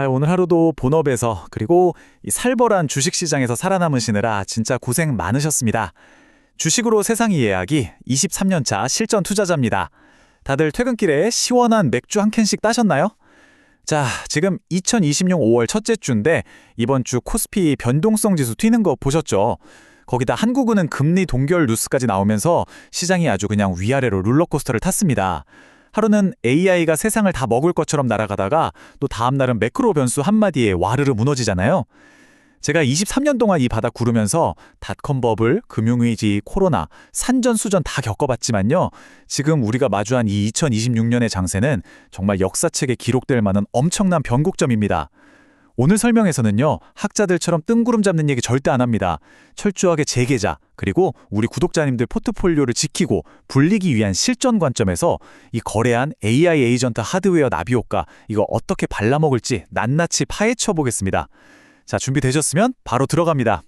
오늘 하루도 본업에서 그리고 이 살벌한 주식시장에서 살아남으시느라 진짜 고생 많으셨습니다. 주식으로 세상 이해하기 23년차 실전 투자자입니다. 다들 퇴근길에 시원한 맥주 한 캔씩 따셨나요? 자, 지금 2020년 5월 첫째 주인데 이번 주 코스피 변동성 지수 튀는 거 보셨죠? 거기다 한국은행 금리 동결 뉴스까지 나오면서 시장이 아주 그냥 위아래로 롤러코스터를 탔습니다. 하루는 AI가 세상을 다 먹을 것처럼 날아가다가 또 다음 날은 매크로 변수 한마디에 와르르 무너지잖아요. 제가 23년 동안 이 바닥 구르면서 닷컴 버블, 금융위기, 코로나, 산전수전 다 겪어봤지만요. 지금 우리가 마주한 이 2026년의 장세는 정말 역사책에 기록될 만한 엄청난 변곡점입니다. 오늘 설명에서는요, 학자들처럼 뜬구름 잡는 얘기 절대 안 합니다. 철저하게 재계좌, 그리고 우리 구독자님들 포트폴리오를 지키고 불리기 위한 실전 관점에서 이 거래한 AI 에이전트 하드웨어 나비 효과, 이거 어떻게 발라먹을지 낱낱이 파헤쳐 보겠습니다. 자, 준비되셨으면 바로 들어갑니다.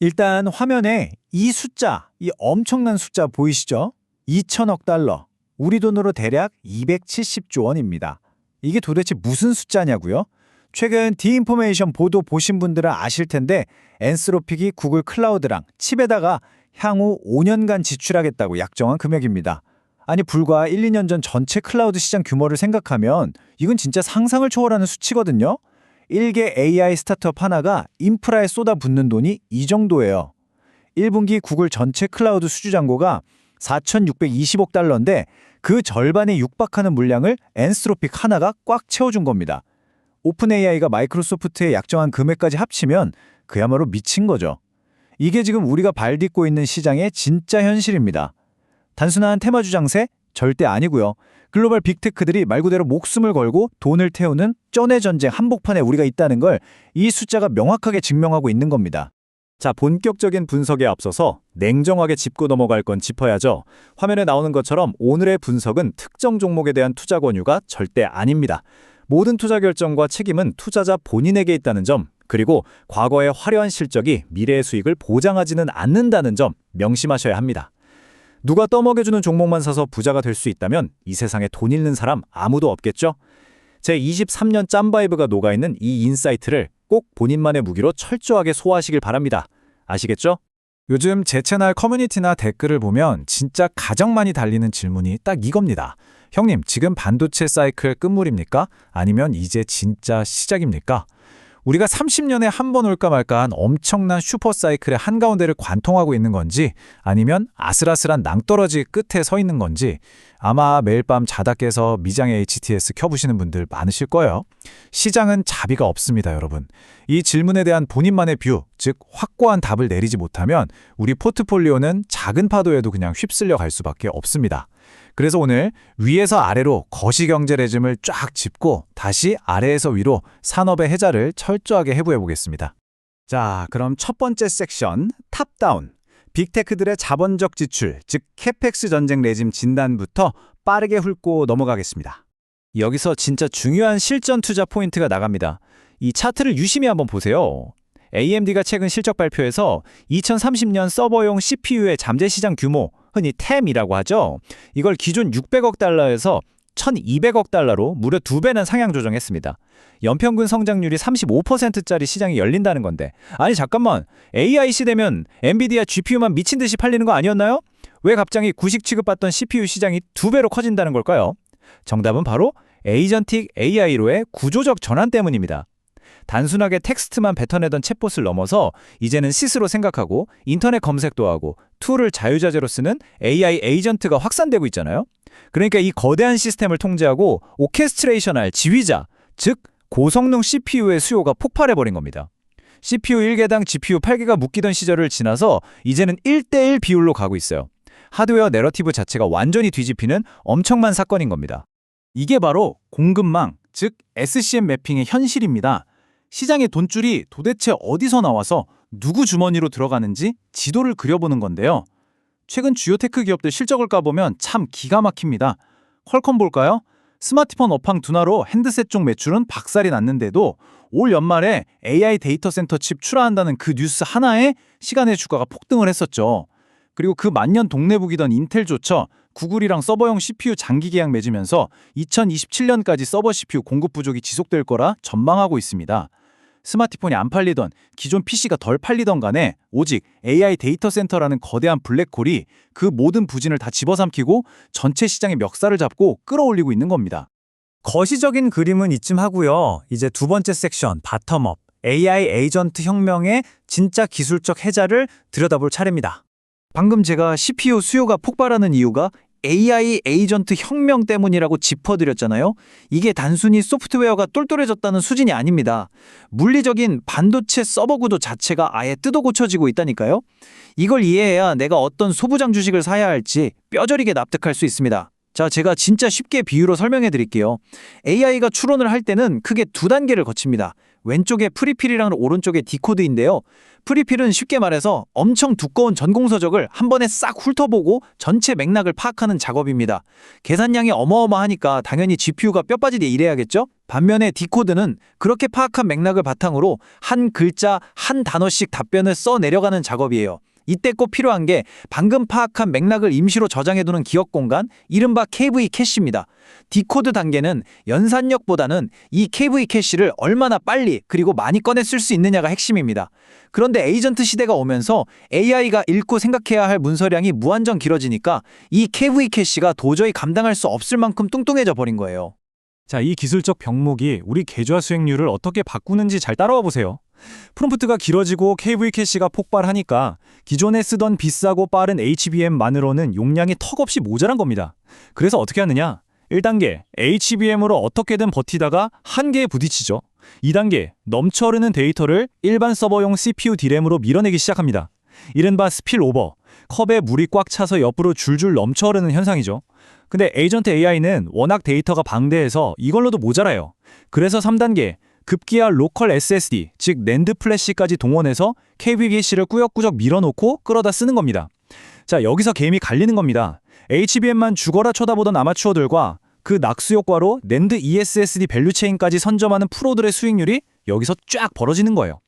일단 화면에 이 숫자, 이 엄청난 숫자 보이시죠? 2천억 달러, 우리 돈으로 대략 270조 원입니다. 이게 도대체 무슨 숫자냐고요? 최근 디인포메이션 보도 보신 분들은 아실 텐데 엔스로픽이 구글 클라우드랑 칩에다가 향후 5년간 지출하겠다고 약정한 금액입니다. 아니 불과 1, 2년 전 전체 클라우드 시장 규모를 생각하면 이건 진짜 상상을 초월하는 수치거든요. 1개 AI 스타트업 하나가 인프라에 쏟아붓는 돈이 이 정도예요. 1분기 구글 전체 클라우드 수주 잔고가 4,620억 달러인데 그 절반에 육박하는 물량을 엔스로픽 하나가 꽉 채워준 겁니다. 오픈AI가 마이크로소프트에 약정한 금액까지 합치면 그야말로 미친 거죠. 이게 지금 우리가 발딛고 있는 시장의 진짜 현실입니다. 단순한 테마주 장세? 절대 아니고요. 글로벌 빅테크들이 말 그대로 목숨을 걸고 돈을 태우는 쩐의 전쟁 한복판에 우리가 있다는 걸 이 숫자가 명확하게 증명하고 있는 겁니다. 자, 본격적인 분석에 앞서서 냉정하게 짚고 넘어갈 건 짚어야죠. 화면에 나오는 것처럼 오늘의 분석은 특정 종목에 대한 투자 권유가 절대 아닙니다. 모든 투자 결정과 책임은 투자자 본인에게 있다는 점, 그리고 과거의 화려한 실적이 미래의 수익을 보장하지는 않는다는 점 명심하셔야 합니다. 누가 떠먹여주는 종목만 사서 부자가 될 수 있다면 이 세상에 돈 있는 사람 아무도 없겠죠? 제 23년 짬바이브가 녹아있는 이 인사이트를 꼭 본인만의 무기로 철저하게 소화하시길 바랍니다. 아시겠죠? 요즘 제 채널 커뮤니티나 댓글을 보면 진짜 가장 많이 달리는 질문이 딱 이겁니다. 형님, 지금 반도체 사이클 끝물입니까? 아니면 이제 진짜 시작입니까? 우리가 30년에 한 번 올까 말까한 엄청난 슈퍼 사이클의 한가운데를 관통하고 있는 건지 아니면 아슬아슬한 낭떠러지 끝에 서 있는 건지 아마 매일 밤 자다 깨서 미장의 HTS 켜보시는 분들 많으실 거예요. 시장은 자비가 없습니다, 여러분. 이 질문에 대한 본인만의 뷰, 즉 확고한 답을 내리지 못하면 우리 포트폴리오는 작은 파도에도 그냥 휩쓸려 갈 수밖에 없습니다. 그래서 오늘 위에서 아래로 거시경제 레즘을 쫙 짚고 다시 아래에서 위로 산업의 해자를 철저하게 해부해 보겠습니다. 자, 그럼 첫 번째 섹션, 탑다운. 빅테크들의 자본적 지출, 즉 캐펙스 전쟁 레짐 진단부터 빠르게 훑고 넘어가겠습니다. 여기서 진짜 중요한 실전 투자 포인트가 나갑니다. 이 차트를 유심히 한번 보세요. AMD가 최근 실적 발표에서 2030년 서버용 CPU의 잠재 시장 규모, 흔히 TAM이라고 하죠. 이걸 기존 600억 달러에서 1,200억 달러로 무려 2배나 상향 조정했습니다. 연평균 성장률이 35%짜리 시장이 열린다는 건데, 아니 잠깐만, AI 시대면 엔비디아 GPU만 미친 듯이 팔리는 거 아니었나요? 왜 갑자기 구식 취급받던 CPU 시장이 2배로 커진다는 걸까요? 정답은 바로 에이전틱 AI로의 구조적 전환 때문입니다. 단순하게 텍스트만 뱉어내던 챗봇을 넘어서 이제는 스스로 생각하고 인터넷 검색도 하고 툴을 자유자재로 쓰는 AI 에이전트가 확산되고 있잖아요. 그러니까 이 거대한 시스템을 통제하고 오케스트레이션할 지휘자, 즉 고성능 CPU의 수요가 폭발해버린 겁니다. CPU 1개당 GPU 8개가 묶이던 시절을 지나서 이제는 1대1 비율로 가고 있어요. 하드웨어 내러티브 자체가 완전히 뒤집히는 엄청난 사건인 겁니다. 이게 바로 공급망, 즉 SCM 매핑의 현실입니다. 시장의 돈줄이 도대체 어디서 나와서 누구 주머니로 들어가는지 지도를 그려보는 건데요. 최근 주요 테크 기업들 실적을 까보면 참 기가 막힙니다. 퀄컴 볼까요? 스마트폰 업황 둔화로 핸드셋 쪽 매출은 박살이 났는데도 올 연말에 AI 데이터 센터 칩 출하한다는 그 뉴스 하나에 시간의 주가가 폭등을 했었죠. 그리고 그 만년 동네북이던 인텔조차 구글이랑 서버용 CPU 장기 계약 맺으면서 2027년까지 서버 CPU 공급 부족이 지속될 거라 전망하고 있습니다. 스마트폰이 안 팔리던 기존 PC가 덜 팔리던 간에 오직 AI 데이터 센터라는 거대한 블랙홀이 그 모든 부진을 다 집어삼키고 전체 시장의 멱살을 잡고 끌어올리고 있는 겁니다. 거시적인 그림은 이쯤 하고요. 이제 두 번째 섹션, 바텀업, AI 에이전트 혁명의 진짜 기술적 해자를 들여다볼 차례입니다. 방금 제가 CPU 수요가 폭발하는 이유가 AI 에이전트 혁명 때문이라고 짚어드렸잖아요. 이게 단순히 소프트웨어가 똘똘해졌다는 수준이 아닙니다. 물리적인 반도체 서버 구도 자체가 아예 뜯어 고쳐지고 있다니까요. 이걸 이해해야 내가 어떤 소부장 주식을 사야 할지 뼈저리게 납득할 수 있습니다. 자, 제가 진짜 쉽게 비유로 설명해 드릴게요. AI가 추론을 할 때는 크게 두 단계를 거칩니다. 왼쪽에 프리필이랑 오른쪽에 디코드인데요. 프리필은 쉽게 말해서 엄청 두꺼운 전공서적을 한 번에 싹 훑어보고 전체 맥락을 파악하는 작업입니다. 계산량이 어마어마하니까 당연히 GPU가 뼈 빠지게 일해야겠죠? 반면에 디코드는 그렇게 파악한 맥락을 바탕으로 한 글자, 한 단어씩 답변을 써 내려가는 작업이에요. 이때 꼭 필요한 게 방금 파악한 맥락을 임시로 저장해두는 기억 공간, 이른바 KV 캐시입니다. 디코드 단계는 연산력보다는 이 KV 캐시를 얼마나 빨리 그리고 많이 꺼내 쓸 수 있느냐가 핵심입니다. 그런데 에이전트 시대가 오면서 AI가 읽고 생각해야 할 문서량이 무한정 길어지니까 이 KV 캐시가 도저히 감당할 수 없을 만큼 뚱뚱해져 버린 거예요. 자, 이 기술적 병목이 우리 계좌 수익률을 어떻게 바꾸는지 잘 따라와 보세요. 프롬프트가 길어지고 KV 캐시가 폭발하니까 기존에 쓰던 비싸고 빠른 HBM만으로는 용량이 턱없이 모자란 겁니다. 그래서 어떻게 하느냐? 1단계, HBM으로 어떻게든 버티다가 한계에 부딪히죠. 2단계, 넘쳐흐르는 데이터를 일반 서버용 CPU D램으로 밀어내기 시작합니다. 이른바 스필오버, 컵에 물이 꽉 차서 옆으로 줄줄 넘쳐흐르는 현상이죠. 근데 에이전트 AI는 워낙 데이터가 방대해서 이걸로도 모자라요. 그래서 3단계, 급기야 로컬 SSD, 즉 낸드 플래시까지 동원해서 KVC를 꾸역꾸역 밀어놓고 끌어다 쓰는 겁니다. 자, 여기서 게임이 갈리는 겁니다. HBM만 죽어라 쳐다보던 아마추어들과 그 낙수 효과로 낸드 ESSD 밸류체인까지 선점하는 프로들의 수익률이 여기서 쫙 벌어지는 거예요.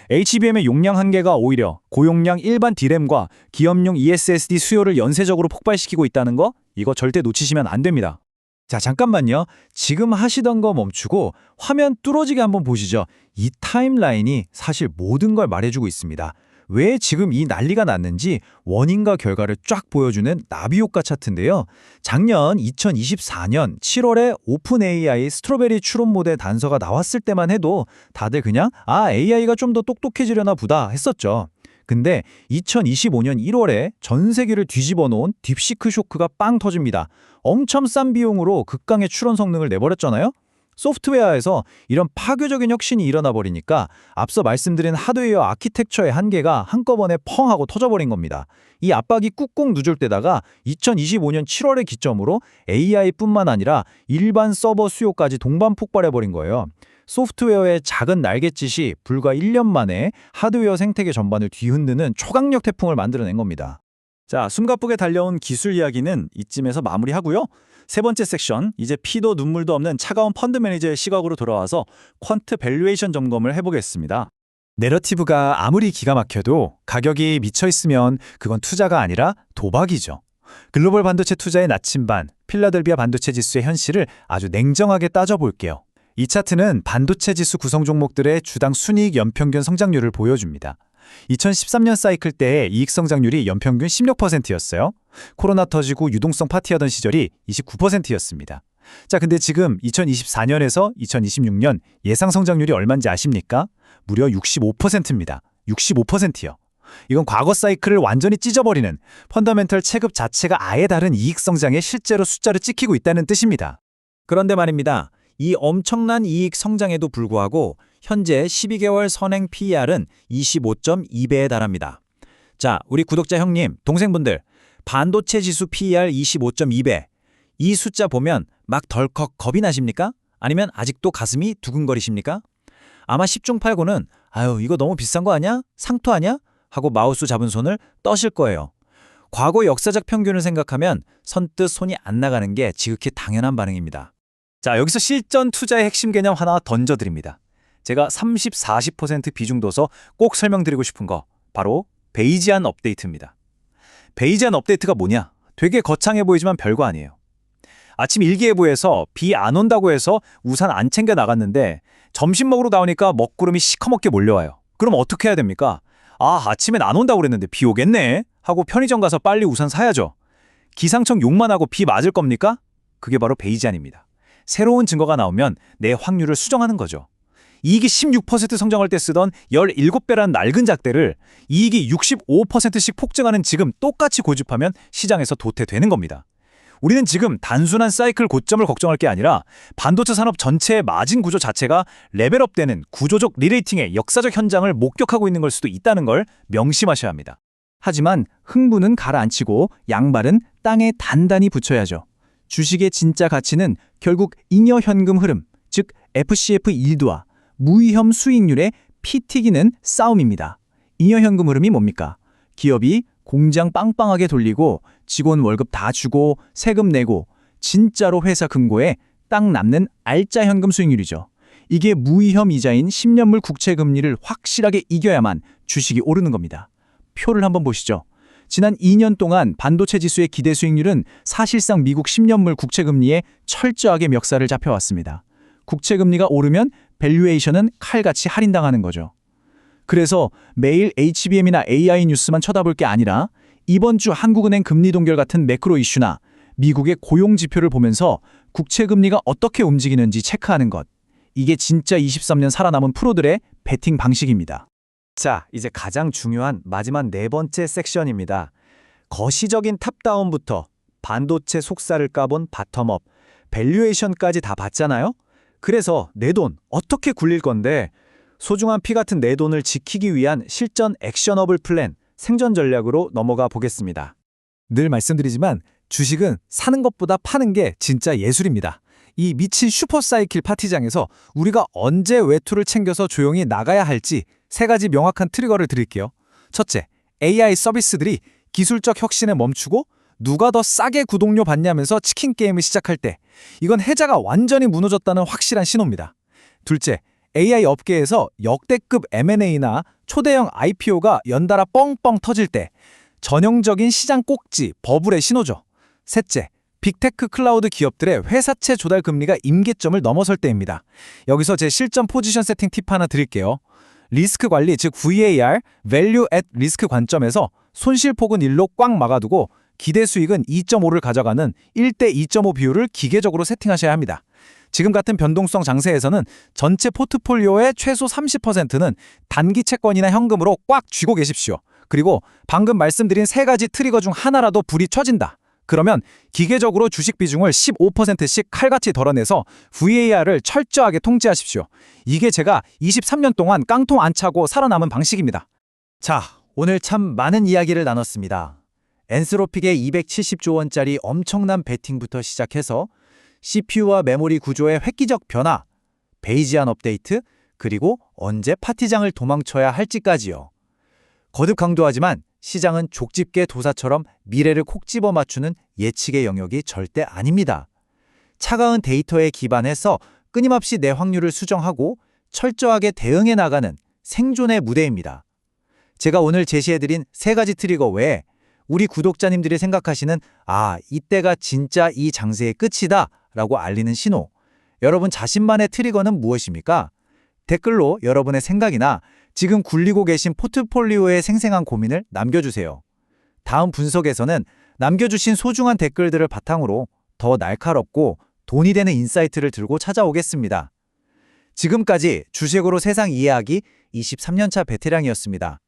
HBM의 용량 한계가 오히려 고용량 일반 D램과 기업용 ESSD 수요를 연쇄적으로 폭발시키고 있다는 거, 이거 절대 놓치시면 안 됩니다. 자, 잠깐만요. 지금 하시던 거 멈추고 화면 뚫어지게 한번 보시죠. 이 타임라인이 사실 모든 걸 말해주고 있습니다. 왜 지금 이 난리가 났는지 원인과 결과를 쫙 보여주는 나비효과 차트인데요. 작년 2024년 7월에 오픈 AI 스트로베리 추론 모델 단서가 나왔을 때만 해도 다들 그냥 AI가 좀 더 똑똑해지려나 보다 했었죠. 근데 2025년 1월에 전 세계를 뒤집어 놓은 딥시크 쇼크가 빵 터집니다. 엄청 싼 비용으로 극강의 추론 성능을 내버렸잖아요. 소프트웨어에서 이런 파괴적인 혁신이 일어나 버리니까 앞서 말씀드린 하드웨어 아키텍처의 한계가 한꺼번에 펑 하고 터져버린 겁니다. 이 압박이 꾹꾹 누줄 때다가 2025년 7월의 기점으로 AI뿐만 아니라 일반 서버 수요까지 동반 폭발해버린 거예요. 소프트웨어의 작은 날갯짓이 불과 1년 만에 하드웨어 생태계 전반을 뒤흔드는 초강력 태풍을 만들어낸 겁니다. 자, 숨가쁘게 달려온 기술 이야기는 이쯤에서 마무리하고요. 세 번째 섹션, 이제 피도 눈물도 없는 차가운 펀드 매니저의 시각으로 돌아와서 퀀트 밸류에이션 점검을 해보겠습니다. 내러티브가 아무리 기가 막혀도 가격이 미쳐있으면 그건 투자가 아니라 도박이죠. 글로벌 반도체 투자의 나침반, 필라델비아 반도체 지수의 현실을 아주 냉정하게 따져볼게요. 이 차트는 반도체 지수 구성 종목들의 주당 순이익 연평균 성장률을 보여줍니다. 2013년 사이클 때의 이익 성장률이 연평균 16%였어요. 코로나 터지고 유동성 파티하던 시절이 29%였습니다. 자, 근데 지금 2024년에서 2026년 예상 성장률이 얼마인지 아십니까? 무려 65%입니다. 65%요. 이건 과거 사이클을 완전히 찢어버리는 펀더멘털 체급 자체가 아예 다른 이익 성장에 실제로 숫자를 찍히고 있다는 뜻입니다. 그런데 말입니다. 이 엄청난 이익 성장에도 불구하고 현재 12개월 선행 PER은 25.2배에 달합니다. 자, 우리 구독자 형님, 동생분들, 반도체 지수 PER 25.2배. 이 숫자 보면 막 덜컥 겁이 나십니까? 아니면 아직도 가슴이 두근거리십니까? 아마 10중 8구는 아유, 이거 너무 비싼 거 아니야? 상투 아니야? 하고 마우스 잡은 손을 떠실 거예요. 과거 역사적 평균을 생각하면 선뜻 손이 안 나가는 게 지극히 당연한 반응입니다. 자, 여기서 실전 투자의 핵심 개념 하나 던져드립니다. 제가 30, 40% 비중 둬서 꼭 설명드리고 싶은 거, 바로 베이지안 업데이트입니다. 베이지안 업데이트가 뭐냐? 되게 거창해 보이지만 별거 아니에요. 아침 일기예보에서 비 안 온다고 해서 우산 안 챙겨 나갔는데 점심 먹으러 나오니까 먹구름이 시커멓게 몰려와요. 그럼 어떻게 해야 됩니까? 아, 아침엔 안 온다고 그랬는데 비 오겠네 하고 편의점 가서 빨리 우산 사야죠. 기상청 욕만 하고 비 맞을 겁니까? 그게 바로 베이지안입니다. 새로운 증거가 나오면 내 확률을 수정하는 거죠. 이익이 16% 성장할 때 쓰던 17배라는 낡은 잣대를 이익이 65%씩 폭증하는 지금 똑같이 고집하면 시장에서 도태되는 겁니다. 우리는 지금 단순한 사이클 고점을 걱정할 게 아니라 반도체 산업 전체의 마진 구조 자체가 레벨업되는 구조적 리레이팅의 역사적 현장을 목격하고 있는 걸 수도 있다는 걸 명심하셔야 합니다. 하지만 흥부는 가라앉히고 양발은 땅에 단단히 붙여야죠. 주식의 진짜 가치는 결국 잉여 현금 흐름, 즉 FCF 일도와 무위험 수익률의 피 튀기는 싸움입니다. 잉여 현금 흐름이 뭡니까? 기업이 공장 빵빵하게 돌리고 직원 월급 다 주고 세금 내고 진짜로 회사 금고에 딱 남는 알짜 현금 수익률이죠. 이게 무위험 이자인 10년물 국채 금리를 확실하게 이겨야만 주식이 오르는 겁니다. 표를 한번 보시죠. 지난 2년 동안 반도체 지수의 기대 수익률은 사실상 미국 10년물 국채 금리에 철저하게 멱살을 잡혀왔습니다. 국채 금리가 오르면 밸류에이션은 칼같이 할인당하는 거죠. 그래서 매일 HBM이나 AI 뉴스만 쳐다볼 게 아니라 이번 주 한국은행 금리 동결 같은 매크로 이슈나 미국의 고용 지표를 보면서 국채 금리가 어떻게 움직이는지 체크하는 것. 이게 진짜 23년 살아남은 프로들의 배팅 방식입니다. 자, 이제 가장 중요한 마지막 네 번째 섹션입니다. 거시적인 탑다운부터 반도체 속살을 까본 바텀업, 밸류에이션까지 다 봤잖아요? 그래서 내 돈 어떻게 굴릴 건데 소중한 피 같은 내 돈을 지키기 위한 실전 액셔너블 플랜, 생존 전략으로 넘어가 보겠습니다. 늘 말씀드리지만 주식은 사는 것보다 파는 게 진짜 예술입니다. 이 미친 슈퍼사이클 파티장에서 우리가 언제 외투를 챙겨서 조용히 나가야 할지 세 가지 명확한 트리거를 드릴게요. 첫째, AI 서비스들이 기술적 혁신에 멈추고 누가 더 싸게 구독료 받냐면서 치킨 게임을 시작할 때 이건 해자가 완전히 무너졌다는 확실한 신호입니다. 둘째, AI 업계에서 역대급 M&A나 초대형 IPO가 연달아 뻥뻥 터질 때 전형적인 시장 꼭지, 버블의 신호죠. 셋째, 빅테크 클라우드 기업들의 회사채 조달 금리가 임계점을 넘어설 때입니다. 여기서 제 실전 포지션 세팅 팁 하나 드릴게요. 리스크 관리, 즉 VAR, Value at Risk 관점에서 손실폭은 1로 꽉 막아두고 기대 수익은 2.5를 가져가는 1대 2.5 비율을 기계적으로 세팅하셔야 합니다. 지금 같은 변동성 장세에서는 전체 포트폴리오의 최소 30%는 단기 채권이나 현금으로 꽉 쥐고 계십시오. 그리고 방금 말씀드린 세 가지 트리거 중 하나라도 불이 켜진다. 그러면 기계적으로 주식 비중을 15%씩 칼같이 덜어내서 VAR을 철저하게 통제하십시오. 이게 제가 23년 동안 깡통 안 차고 살아남은 방식입니다. 자, 오늘 참 많은 이야기를 나눴습니다. 엔스로픽의 270조 원짜리 엄청난 베팅부터 시작해서 CPU와 메모리 구조의 획기적 변화, 베이지안 업데이트, 그리고 언제 파티장을 도망쳐야 할지까지요. 거듭 강조하지만 시장은 족집게 도사처럼 미래를 콕 집어 맞추는 예측의 영역이 절대 아닙니다. 차가운 데이터에 기반해서 끊임없이 내 확률을 수정하고 철저하게 대응해 나가는 생존의 무대입니다. 제가 오늘 제시해드린 세 가지 트리거 외에 우리 구독자님들이 생각하시는 이때가 진짜 이 장세의 끝이다 라고 알리는 신호, 여러분 자신만의 트리거는 무엇입니까? 댓글로 여러분의 생각이나 지금 굴리고 계신 포트폴리오의 생생한 고민을 남겨주세요. 다음 분석에서는 남겨주신 소중한 댓글들을 바탕으로 더 날카롭고 돈이 되는 인사이트를 들고 찾아오겠습니다. 지금까지 주식으로 세상 이해하기 23년차 베테랑이었습니다.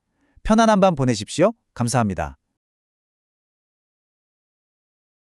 편안한 밤 보내십시오. 감사합니다.